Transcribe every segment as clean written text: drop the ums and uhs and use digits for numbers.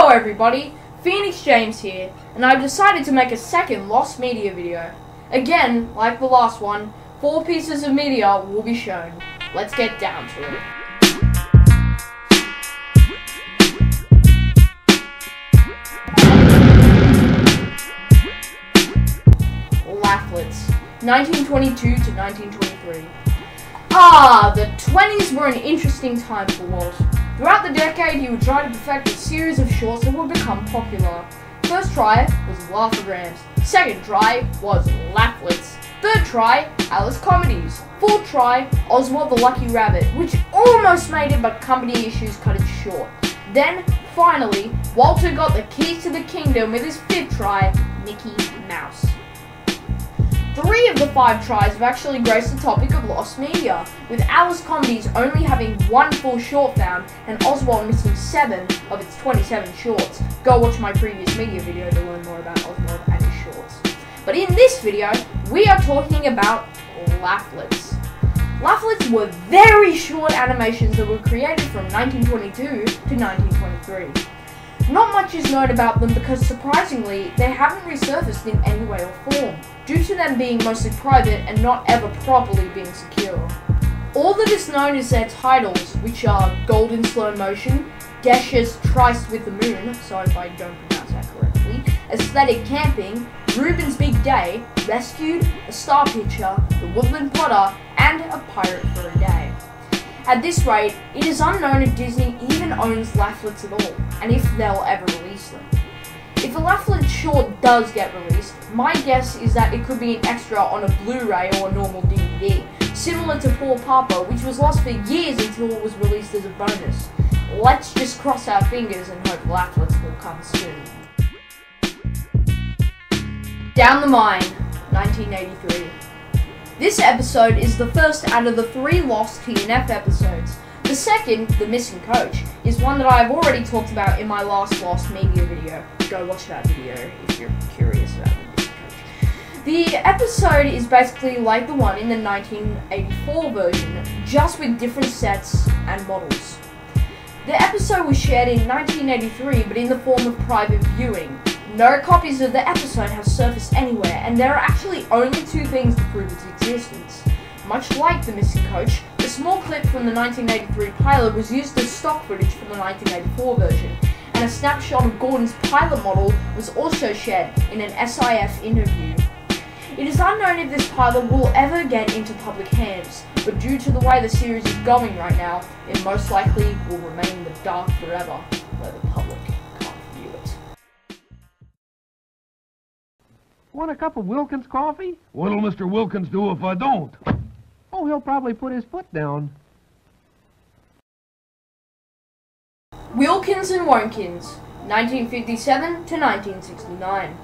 Hello everybody, Phoenix James here, and I've decided to make a second Lost Media video. Again, like the last one, 4 pieces of media will be shown. Let's get down to it. Laughlets, 1922 to 1923. The 20s were an interesting time for Walt. Throughout the decade, he would try to perfect a series of shorts that would become popular. First try was Laugh-O-Grams. Second try was Laughlets. Third try, Alice Comedies. Fourth try, Oswald the Lucky Rabbit, which almost made it, but company issues cut it short. Then, finally, Walter got the keys to the kingdom with his 5th try, Mickey Mouse. 3 of the 5 tries have actually graced the topic of Lost Media, with Alice Comedies only having 1 full short found and Oswald missing 7 of its 27 shorts. Go watch my previous media video to learn more about Oswald and his shorts. But in this video, we are talking about Laughlets. Laughlets were very short animations that were created from 1922 to 1923. Not much is known about them because, surprisingly, they haven't resurfaced in any way or form, due to them being mostly private and not ever properly being secure. All that is known is their titles, which are Golden Slow Motion, Gescher's Tryst with the Moon, sorry if I don't pronounce that correctly, Aesthetic Camping, Reuben's Big Day, Rescued, A Star Picture, The Woodland Plotter, and A Pirate for a Day. At this rate, it is unknown if Disney even owns Laughlets at all, and if they'll ever release them. If a Laughlets short does get released, my guess is that it could be an extra on a Blu-ray or a normal DVD, similar to Poor Papa, which was lost for years until it was released as a bonus. Let's just cross our fingers and hope Laughlets will come soon. Down the Mine, 1983. This episode is the first out of the 3 Lost TNF episodes. The second, The Missing Coach, is one that I have already talked about in my last Lost Media video. Go watch that video if you're curious about The Missing Coach. The episode is basically like the one in the 1984 version, just with different sets and models. The episode was shared in 1983, but in the form of private viewing. No copies of the episode have surfaced anywhere, and there are actually only 2 things to prove its existence. Much like The Missing Coach, the small clip from the 1983 pilot was used as stock footage from the 1984 version, and a snapshot of Gordon's pilot model was also shared in an SIF interview. It is unknown if this pilot will ever get into public hands, but due to the way the series is going right now, it most likely will remain in the dark forever, where the public can't view it. Want a cup of Wilkins coffee? What'll Mr. Wilkins do if I don't? Oh, he'll probably put his foot down. Wilkins and Wonkins, 1957 to 1969.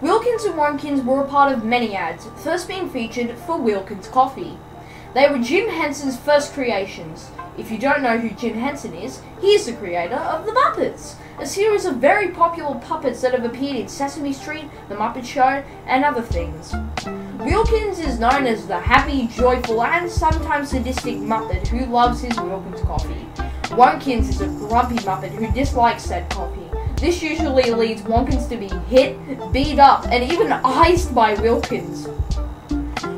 Wilkins and Wonkins were a part of many ads, first being featured for Wilkins Coffee. They were Jim Henson's first creations. If you don't know who Jim Henson is, he is the creator of The Muppets, a series of very popular puppets that have appeared in Sesame Street, The Muppet Show, and other things. Wilkins is known as the happy, joyful, and sometimes sadistic Muppet who loves his Wilkins coffee. Wonkins is a grumpy Muppet who dislikes said coffee. This usually leads Wonkins to be hit, beat up, and even iced by Wilkins.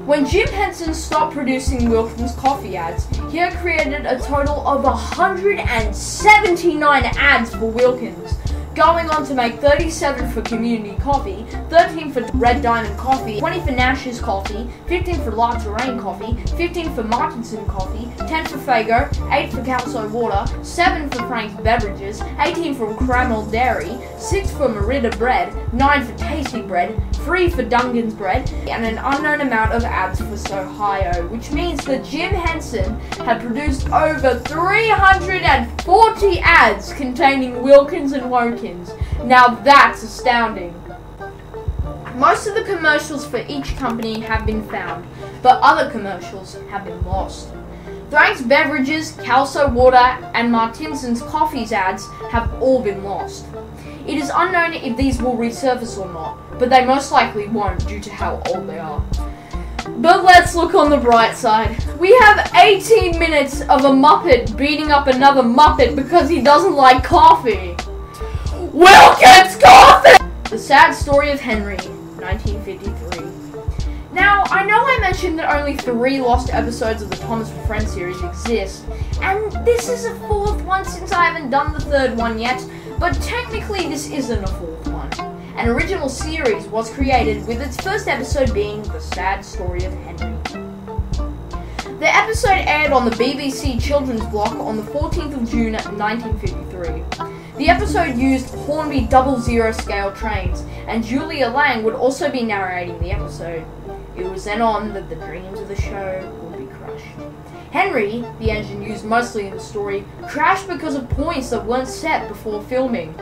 When Jim Henson stopped producing Wilkins coffee ads, he had created a total of 179 ads for Wilkins, going on to make 37 for Community Coffee, 13 for Red Diamond Coffee, 20 for Nash's Coffee, 15 for La Touraine Coffee, 15 for Martinson Coffee, 10 for Faygo, 8 for Calso Water, 7 for Frank's Beverages, 18 for Cramel Dairy, 6 for Merida Bread, 9 for Tasty Bread, 3 for Dungan's Bread, and an unknown amount of ads for Sohio, which means that Jim Henson had produced over 340 ads containing Wilkins and Wonkins. Now that's astounding. Most of the commercials for each company have been found, but other commercials have been lost. Frank's Beverages, Calso Water, and Martinson's Coffee's ads have all been lost. It is unknown if these will resurface or not, but they most likely won't due to how old they are. But let's look on the bright side. We have 18 minutes of a Muppet beating up another Muppet because he doesn't like coffee. Wilkins Coffee! The Sad Story of Henry, 1953. Now, I know I mentioned that only 3 lost episodes of the Thomas and Friends series exist, and this is a 4th one since I haven't done the 3rd one yet, but technically this isn't a 4th one. An original series was created with its first episode being The Sad Story of Henry. The episode aired on the BBC Children's Block on the 14th of June 1953. The episode used Hornby 00 scale trains, and Julia Lang would also be narrating the episode. It was then on that the dreams of the show would be crushed. Henry, the engine used mostly in the story, crashed because of points that weren't set before filming.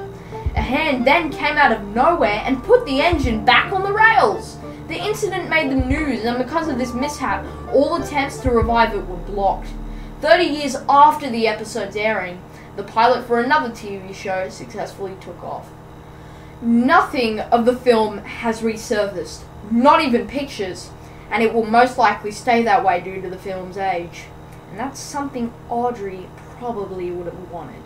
A hand then came out of nowhere and put the engine back on the rails. The incident made the news, and because of this mishap, all attempts to revive it were blocked. 30 years after the episode's airing, the pilot for another TV show successfully took off. Nothing of the film has resurfaced, not even pictures, and it will most likely stay that way due to the film's age. And that's something Audrey probably would have wanted.